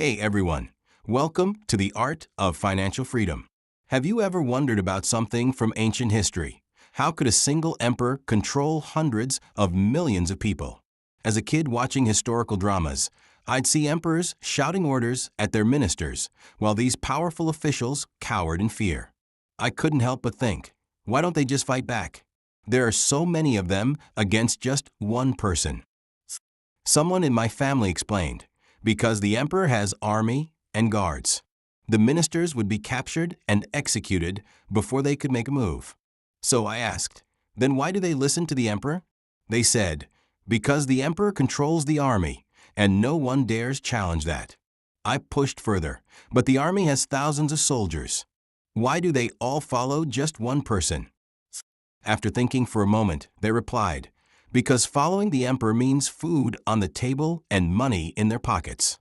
Hey everyone, welcome to the Art of Financial Freedom. Have you ever wondered about something from ancient history? How could a single emperor control hundreds of millions of people? As a kid watching historical dramas, I'd see emperors shouting orders at their ministers, while these powerful officials cowered in fear. I couldn't help but think, why don't they just fight back? There are so many of them against just one person. Someone in my family explained, because the emperor has army and guards. The ministers would be captured and executed before they could make a move. So I asked, then why do they listen to the emperor? They said, because the emperor controls the army, and no one dares challenge that. I pushed further, but the army has thousands of soldiers. Why do they all follow just one person? After thinking for a moment, they replied, because following the emperor means food on the table and money in their pockets.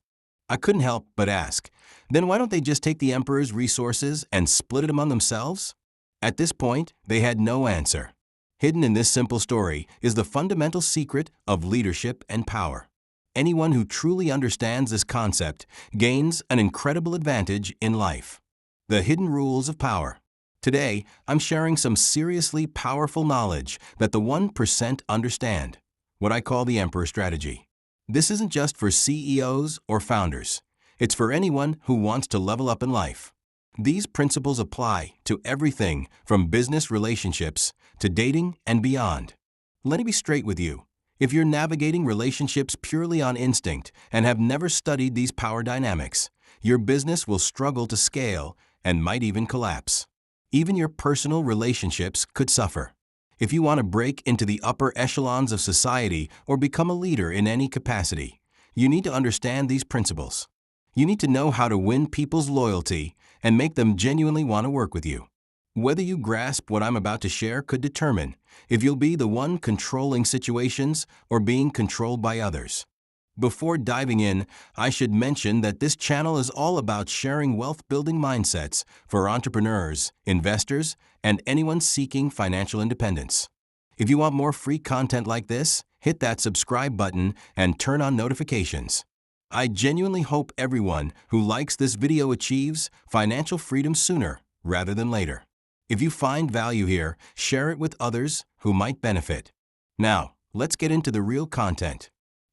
I couldn't help but ask, then why don't they just take the emperor's resources and split it among themselves? At this point, they had no answer. Hidden in this simple story is the fundamental secret of leadership and power. Anyone who truly understands this concept gains an incredible advantage in life. The hidden rules of power. Today, I'm sharing some seriously powerful knowledge that the 1% understand, what I call the Emperor Strategy. This isn't just for CEOs or founders. It's for anyone who wants to level up in life. These principles apply to everything from business relationships to dating and beyond. Let me be straight with you. If you're navigating relationships purely on instinct and have never studied these power dynamics, your business will struggle to scale and might even collapse. Even your personal relationships could suffer. If you want to break into the upper echelons of society or become a leader in any capacity, you need to understand these principles. You need to know how to win people's loyalty and make them genuinely want to work with you. Whether you grasp what I'm about to share could determine if you'll be the one controlling situations or being controlled by others. Before diving in, I should mention that this channel is all about sharing wealth-building mindsets for entrepreneurs, investors, and anyone seeking financial independence. If you want more free content like this, hit that subscribe button and turn on notifications. I genuinely hope everyone who likes this video achieves financial freedom sooner rather than later. If you find value here, share it with others who might benefit. Now, let's get into the real content.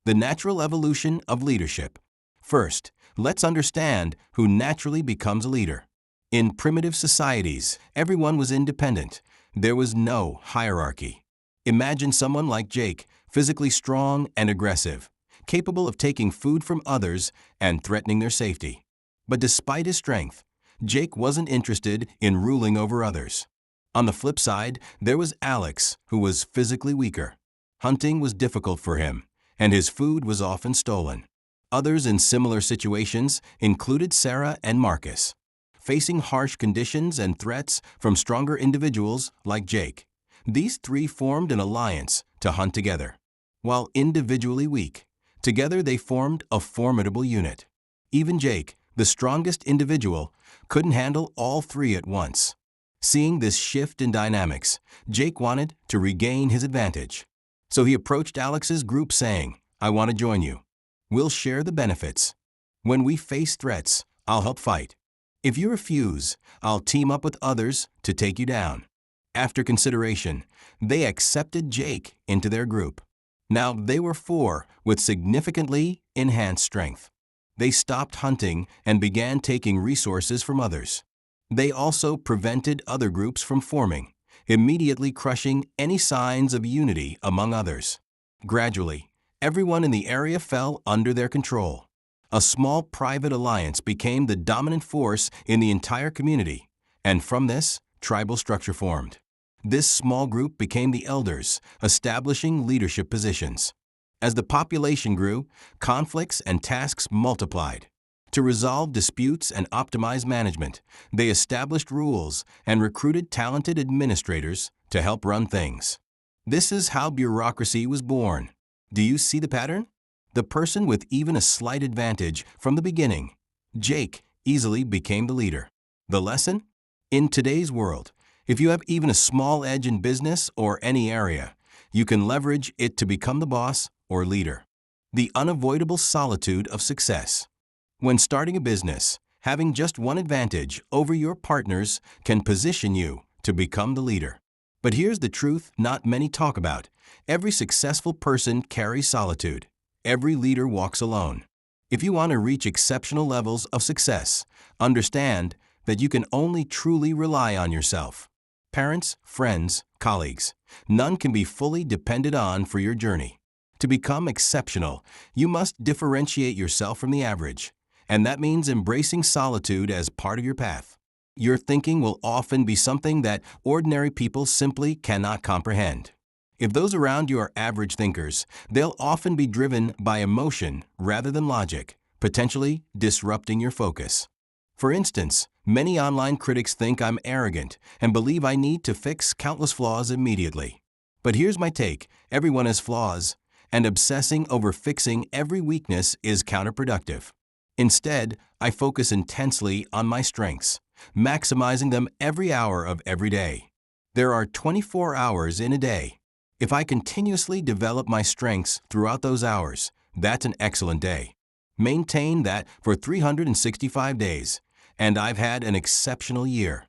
The natural evolution of leadership. First, let's understand who naturally becomes a leader. In primitive societies, everyone was independent. There was no hierarchy. Imagine someone like Jake, physically strong and aggressive, capable of taking food from others and threatening their safety. But despite his strength, Jake wasn't interested in ruling over others. On the flip side, there was Alex, who was physically weaker. Hunting was difficult for him, and his food was often stolen. Others in similar situations included Sarah and Marcus, facing harsh conditions and threats from stronger individuals like Jake. These three formed an alliance to hunt together. While individually weak, together they formed a formidable unit. Even Jake, the strongest individual, couldn't handle all three at once. Seeing this shift in dynamics, Jake wanted to regain his advantage. So he approached Alex's group saying, I want to join you. We'll share the benefits. When we face threats, I'll help fight. If you refuse, I'll team up with others to take you down. After consideration, they accepted Jake into their group. Now they were four with significantly enhanced strength. They stopped hunting and began taking resources from others. They also prevented other groups from forming, immediately crushing any signs of unity among others. Gradually, everyone in the area fell under their control. A small private alliance became the dominant force in the entire community, and from this, tribal structure formed. This small group became the elders, establishing leadership positions. As the population grew, conflicts and tasks multiplied. To resolve disputes and optimize management, they established rules and recruited talented administrators to help run things. This is how bureaucracy was born. Do you see the pattern? The person with even a slight advantage from the beginning, Jake, easily became the leader. The lesson? In today's world, if you have even a small edge in business or any area, you can leverage it to become the boss or leader. The unavoidable solitude of success. When starting a business, having just one advantage over your partners can position you to become the leader. But here's the truth not many talk about. Every successful person carries solitude. Every leader walks alone. If you want to reach exceptional levels of success, understand that you can only truly rely on yourself. Parents, friends, colleagues, none can be fully depended on for your journey. To become exceptional, you must differentiate yourself from the average, and that means embracing solitude as part of your path. Your thinking will often be something that ordinary people simply cannot comprehend. If those around you are average thinkers, they'll often be driven by emotion rather than logic, potentially disrupting your focus. For instance, many online critics think I'm arrogant and believe I need to fix countless flaws immediately. But here's my take: everyone has flaws, and obsessing over fixing every weakness is counterproductive. Instead, I focus intensely on my strengths, maximizing them every hour of every day. There are 24 hours in a day. If I continuously develop my strengths throughout those hours, that's an excellent day. Maintain that for 365 days, and I've had an exceptional year.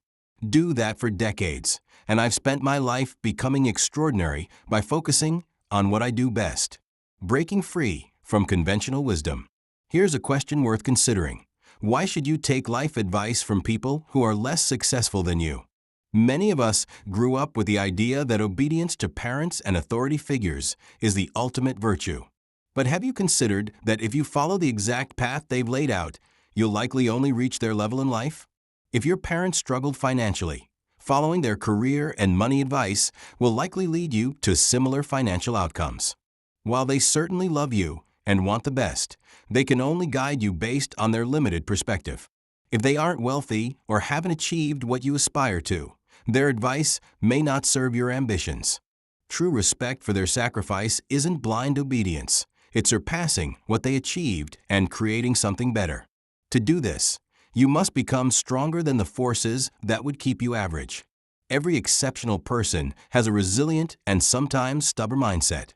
Do that for decades, and I've spent my life becoming extraordinary by focusing on what I do best. Breaking free from conventional wisdom. Here's a question worth considering. Why should you take life advice from people who are less successful than you? Many of us grew up with the idea that obedience to parents and authority figures is the ultimate virtue. But have you considered that if you follow the exact path they've laid out, you'll likely only reach their level in life? If your parents struggled financially, following their career and money advice will likely lead you to similar financial outcomes. While they certainly love you and want the best, they can only guide you based on their limited perspective. If they aren't wealthy or haven't achieved what you aspire to, their advice may not serve your ambitions. True respect for their sacrifice isn't blind obedience. It's surpassing what they achieved and creating something better. To do this, you must become stronger than the forces that would keep you average. Every exceptional person has a resilient and sometimes stubborn mindset.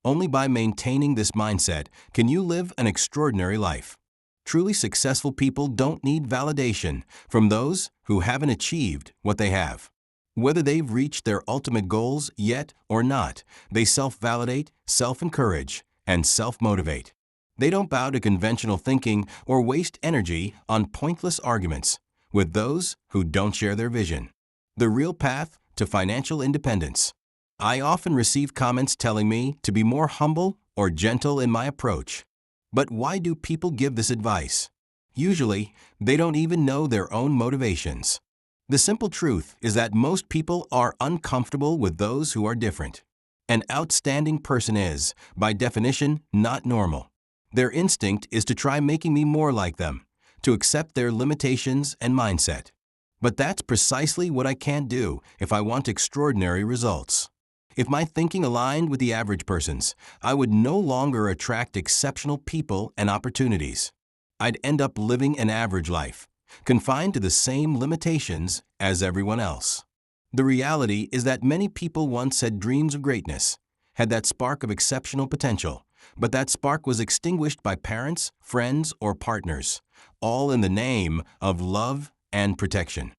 Only by maintaining this mindset can you live an extraordinary life. Truly successful people don't need validation from those who haven't achieved what they have. Whether they've reached their ultimate goals yet or not, they self-validate, self-encourage, and self-motivate. They don't bow to conventional thinking or waste energy on pointless arguments with those who don't share their vision. The real path to financial independence. I often receive comments telling me to be more humble or gentle in my approach. But why do people give this advice? Usually, they don't even know their own motivations. The simple truth is that most people are uncomfortable with those who are different. An outstanding person is, by definition, not normal. Their instinct is to try making me more like them, to accept their limitations and mindset. But that's precisely what I can't do if I want extraordinary results. If my thinking aligned with the average person's, I would no longer attract exceptional people and opportunities. I'd end up living an average life, confined to the same limitations as everyone else. The reality is that many people once had dreams of greatness, had that spark of exceptional potential, but that spark was extinguished by parents, friends, or partners, all in the name of love and protection.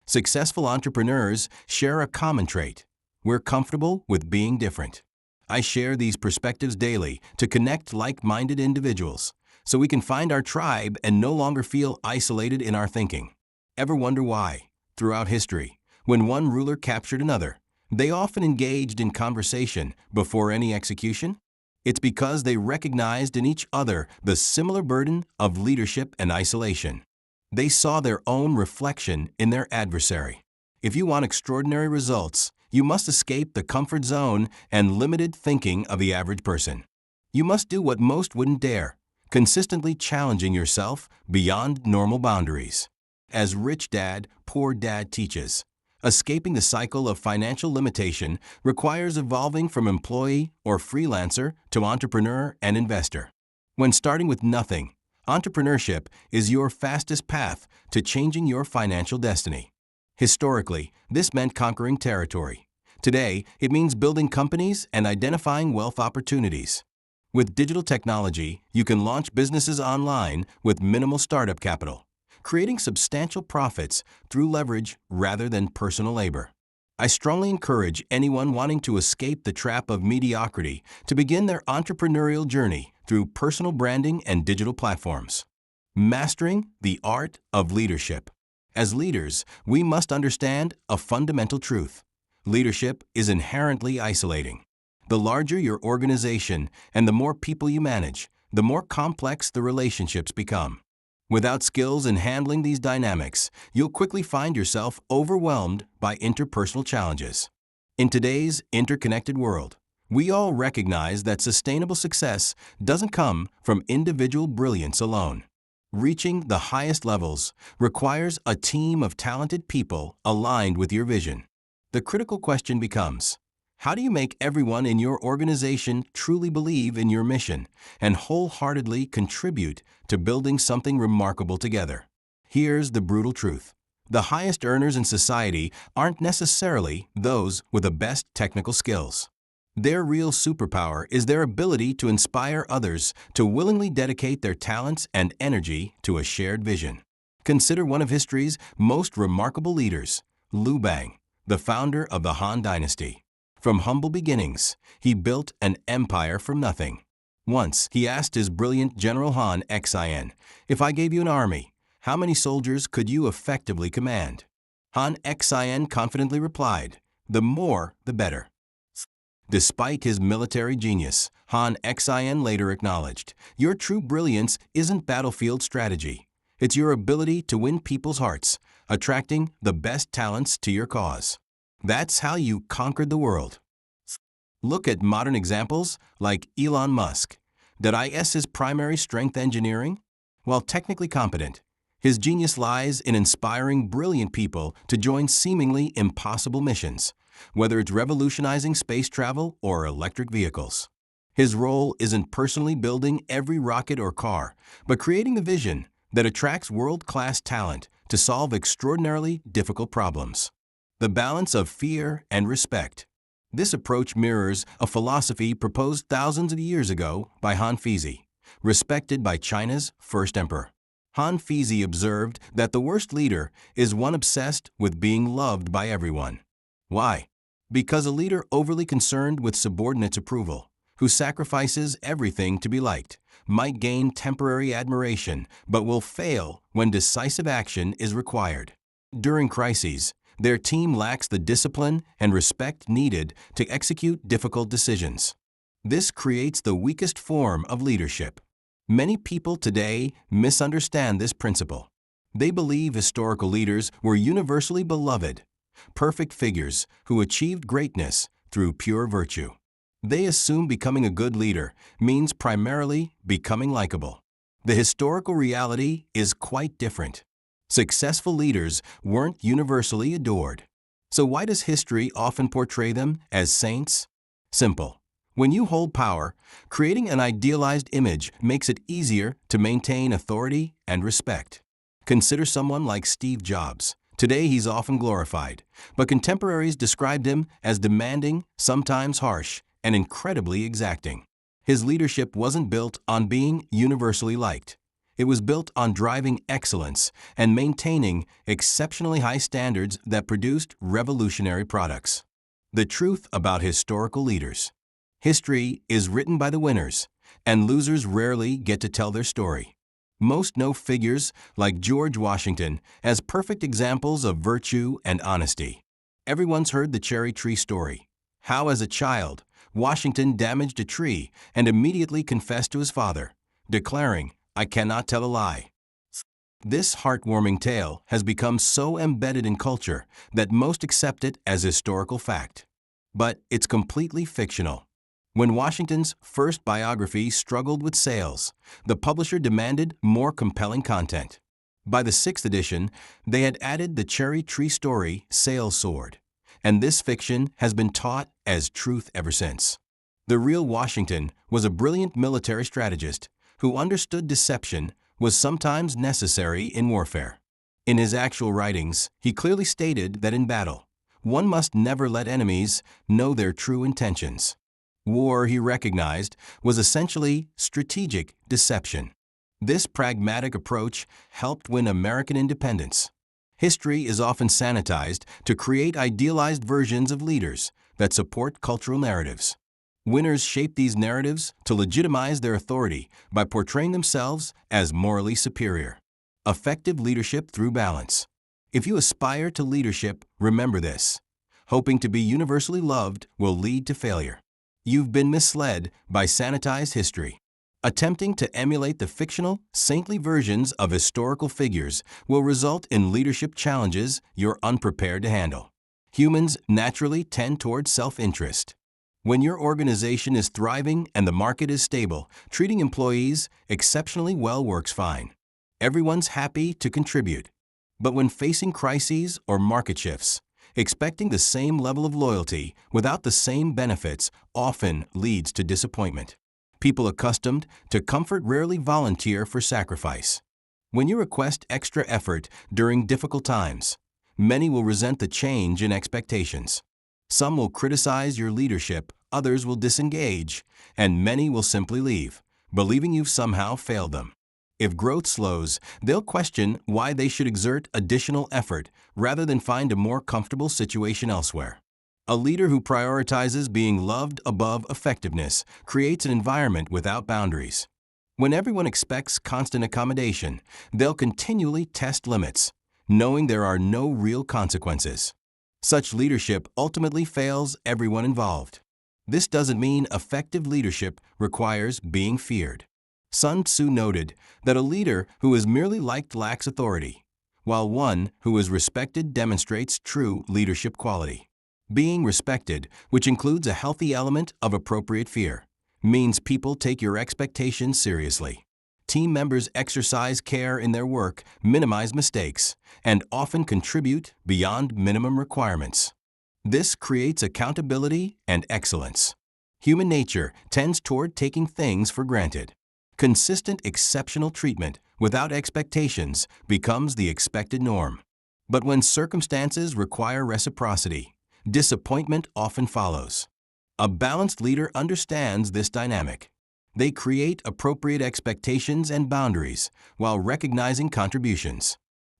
Successful entrepreneurs share a common trait. We're comfortable with being different. I share these perspectives daily to connect like-minded individuals, so we can find our tribe and no longer feel isolated in our thinking. Ever wonder why, throughout history, when one ruler captured another, they often engaged in conversation before any execution? It's because they recognized in each other the similar burden of leadership and isolation. They saw their own reflection in their adversary. If you want extraordinary results, you must escape the comfort zone and limited thinking of the average person. You must do what most wouldn't dare, consistently challenging yourself beyond normal boundaries. As Rich Dad, Poor Dad teaches, escaping the cycle of financial limitation requires evolving from employee or freelancer to entrepreneur and investor. When starting with nothing, entrepreneurship is your fastest path to changing your financial destiny. Historically, this meant conquering territory. Today, it means building companies and identifying wealth opportunities. With digital technology, you can launch businesses online with minimal startup capital, creating substantial profits through leverage rather than personal labor. I strongly encourage anyone wanting to escape the trap of mediocrity to begin their entrepreneurial journey through personal branding and digital platforms. Mastering the art of leadership. As leaders, we must understand a fundamental truth. Leadership is inherently isolating. The larger your organization and the more people you manage, the more complex the relationships become. Without skills in handling these dynamics, you'll quickly find yourself overwhelmed by interpersonal challenges. In today's interconnected world, we all recognize that sustainable success doesn't come from individual brilliance alone. Reaching the highest levels requires a team of talented people aligned with your vision. The critical question becomes, how do you make everyone in your organization truly believe in your mission and wholeheartedly contribute to building something remarkable together? Here's the brutal truth. The highest earners in society aren't necessarily those with the best technical skills. Their real superpower is their ability to inspire others to willingly dedicate their talents and energy to a shared vision. Consider one of history's most remarkable leaders, Liu Bang, the founder of the Han Dynasty. From humble beginnings, he built an empire from nothing. Once, he asked his brilliant General Han Xin, "If I gave you an army, how many soldiers could you effectively command?" Han Xin confidently replied, "The more, the better." Despite his military genius, Han Xin later acknowledged, "Your true brilliance isn't battlefield strategy. It's your ability to win people's hearts, attracting the best talents to your cause. That's how you conquered the world." Look at modern examples like Elon Musk. Did his primary strength engineering? While technically competent, his genius lies in inspiring brilliant people to join seemingly impossible missions, whether it's revolutionizing space travel or electric vehicles. His role isn't personally building every rocket or car, but creating a vision that attracts world-class talent to solve extraordinarily difficult problems. The balance of fear and respect. This approach mirrors a philosophy proposed thousands of years ago by Han Fizi, respected by China's first emperor. Han Fizi observed that the worst leader is one obsessed with being loved by everyone. Why? Because a leader overly concerned with subordinates' approval, who sacrifices everything to be liked, might gain temporary admiration but will fail when decisive action is required. During crises, their team lacks the discipline and respect needed to execute difficult decisions. This creates the weakest form of leadership. Many people today misunderstand this principle. They believe historical leaders were universally beloved, perfect figures who achieved greatness through pure virtue. They assume becoming a good leader means primarily becoming likable. The historical reality is quite different. Successful leaders weren't universally adored. So why does history often portray them as saints? Simple. When you hold power, creating an idealized image makes it easier to maintain authority and respect. Consider someone like Steve Jobs. Today he's often glorified, but contemporaries described him as demanding, sometimes harsh, and incredibly exacting. His leadership wasn't built on being universally liked. It was built on driving excellence and maintaining exceptionally high standards that produced revolutionary products. The truth about historical leaders. History is written by the winners, and losers rarely get to tell their story. Most know figures like George Washington as perfect examples of virtue and honesty. Everyone's heard the cherry tree story. How, as a child, Washington damaged a tree and immediately confessed to his father, declaring, "I cannot tell a lie." This heartwarming tale has become so embedded in culture that most accept it as historical fact. But it's completely fictional. When Washington's first biography struggled with sales, the publisher demanded more compelling content. By the sixth edition, they had added the cherry tree story sales soared, and this fiction has been taught as truth ever since. The real Washington was a brilliant military strategist who understood deception was sometimes necessary in warfare. In his actual writings, he clearly stated that in battle, one must never let enemies know their true intentions. War, he recognized, was essentially strategic deception. This pragmatic approach helped win American independence. History is often sanitized to create idealized versions of leaders that support cultural narratives. Winners shape these narratives to legitimize their authority by portraying themselves as morally superior. Effective leadership through balance. If you aspire to leadership, remember this. Hoping to be universally loved will lead to failure. You've been misled by sanitized history. Attempting to emulate the fictional, saintly versions of historical figures will result in leadership challenges you're unprepared to handle. Humans naturally tend toward self-interest. When your organization is thriving and the market is stable, treating employees exceptionally well works fine. Everyone's happy to contribute. But when facing crises or market shifts, expecting the same level of loyalty without the same benefits often leads to disappointment. People accustomed to comfort rarely volunteer for sacrifice. When you request extra effort during difficult times, many will resent the change in expectations. Some will criticize your leadership, others will disengage, and many will simply leave, believing you've somehow failed them. If growth slows, they'll question why they should exert additional effort rather than find a more comfortable situation elsewhere. A leader who prioritizes being loved above effectiveness creates an environment without boundaries. When everyone expects constant accommodation, they'll continually test limits, knowing there are no real consequences. Such leadership ultimately fails everyone involved. This doesn't mean effective leadership requires being feared. Sun Tzu noted that a leader who is merely liked lacks authority, while one who is respected demonstrates true leadership quality. Being respected, which includes a healthy element of appropriate fear, means people take your expectations seriously. Team members exercise care in their work, minimize mistakes, and often contribute beyond minimum requirements. This creates accountability and excellence. Human nature tends toward taking things for granted. Consistent exceptional treatment without expectations becomes the expected norm. But when circumstances require reciprocity, disappointment often follows. A balanced leader understands this dynamic. They create appropriate expectations and boundaries while recognizing contributions.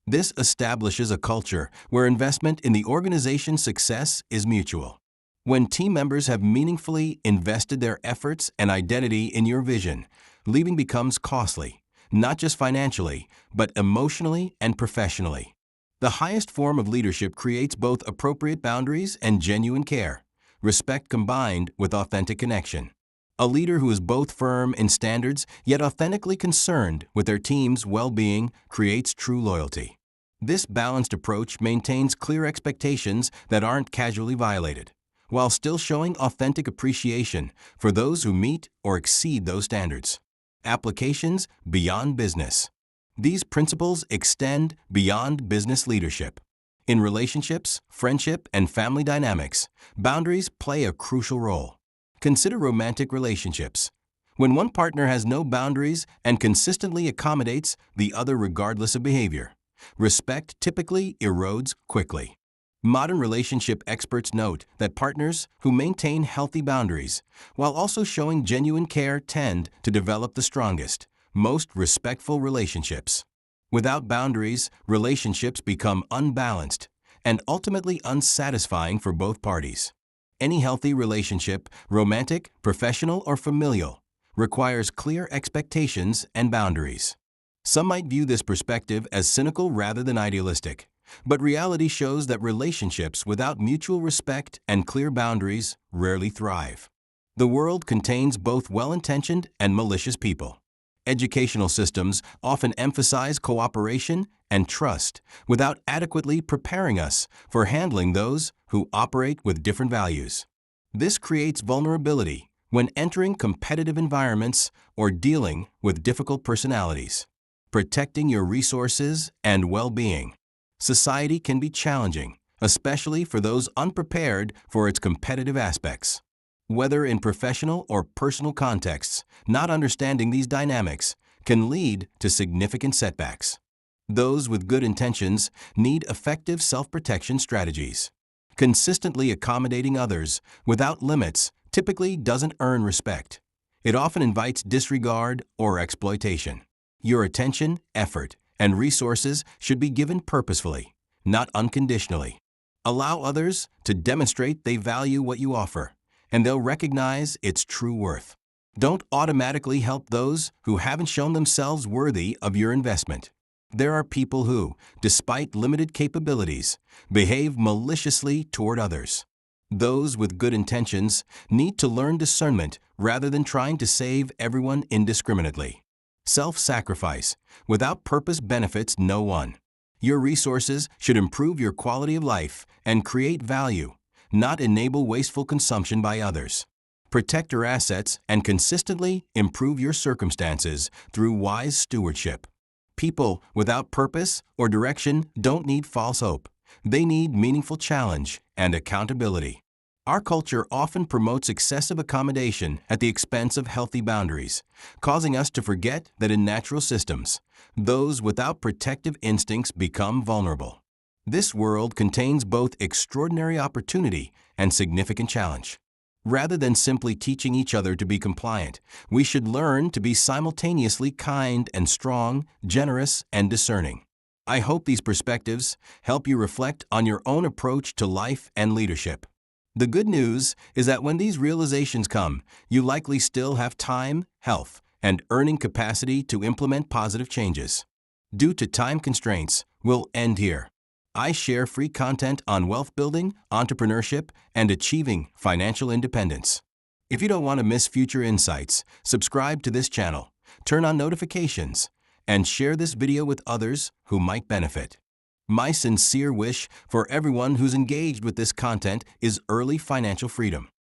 This establishes a culture where investment in the organization's success is mutual. When team members have meaningfully invested their efforts and identity in your vision, leaving becomes costly, not just financially, but emotionally and professionally. The highest form of leadership creates both appropriate boundaries and genuine care, respect combined with authentic connection. A leader who is both firm in standards yet authentically concerned with their team's well-being creates true loyalty. This balanced approach maintains clear expectations that aren't casually violated, while still showing authentic appreciation for those who meet or exceed those standards. Applications beyond business. These principles extend beyond business leadership. In relationships, friendship, and family dynamics, boundaries play a crucial role. Consider romantic relationships. When one partner has no boundaries and consistently accommodates the other regardless of behavior, respect typically erodes quickly. Modern relationship experts note that partners who maintain healthy boundaries while also showing genuine care tend to develop the strongest, most respectful relationships. Without boundaries, relationships become unbalanced and ultimately unsatisfying for both parties. Any healthy relationship, romantic, professional, or familial, requires clear expectations and boundaries. Some might view this perspective as cynical rather than idealistic, but reality shows that relationships without mutual respect and clear boundaries rarely thrive. The world contains both well-intentioned and malicious people. Educational systems often emphasize cooperation and trust without adequately preparing us for handling those who operate with different values. This creates vulnerability when entering competitive environments or dealing with difficult personalities. Protecting your resources and well-being. Society can be challenging, especially for those unprepared for its competitive aspects. Whether in professional or personal contexts, not understanding these dynamics can lead to significant setbacks. Those with good intentions need effective self-protection strategies. Consistently accommodating others without limits typically doesn't earn respect. It often invites disregard or exploitation. Your attention, effort, and resources should be given purposefully, not unconditionally. Allow others to demonstrate they value what you offer, and they'll recognize its true worth. Don't automatically help those who haven't shown themselves worthy of your investment. There are people who, despite limited capabilities, behave maliciously toward others. Those with good intentions need to learn discernment rather than trying to save everyone indiscriminately. Self-sacrifice without purpose benefits no one. Your resources should improve your quality of life and create value, not enable wasteful consumption by others. Protect your assets and consistently improve your circumstances through wise stewardship. People without purpose or direction don't need false hope. They need meaningful challenge and accountability. Our culture often promotes excessive accommodation at the expense of healthy boundaries, causing us to forget that in natural systems, those without protective instincts become vulnerable. This world contains both extraordinary opportunity and significant challenge. Rather than simply teaching each other to be compliant, we should learn to be simultaneously kind and strong, generous and discerning. I hope these perspectives help you reflect on your own approach to life and leadership. The good news is that when these realizations come, you likely still have time, health, and earning capacity to implement positive changes. Due to time constraints, we'll end here. I share free content on wealth building, entrepreneurship, and achieving financial independence. If you don't want to miss future insights, subscribe to this channel, turn on notifications, and share this video with others who might benefit. My sincere wish for everyone who's engaged with this content is early financial freedom.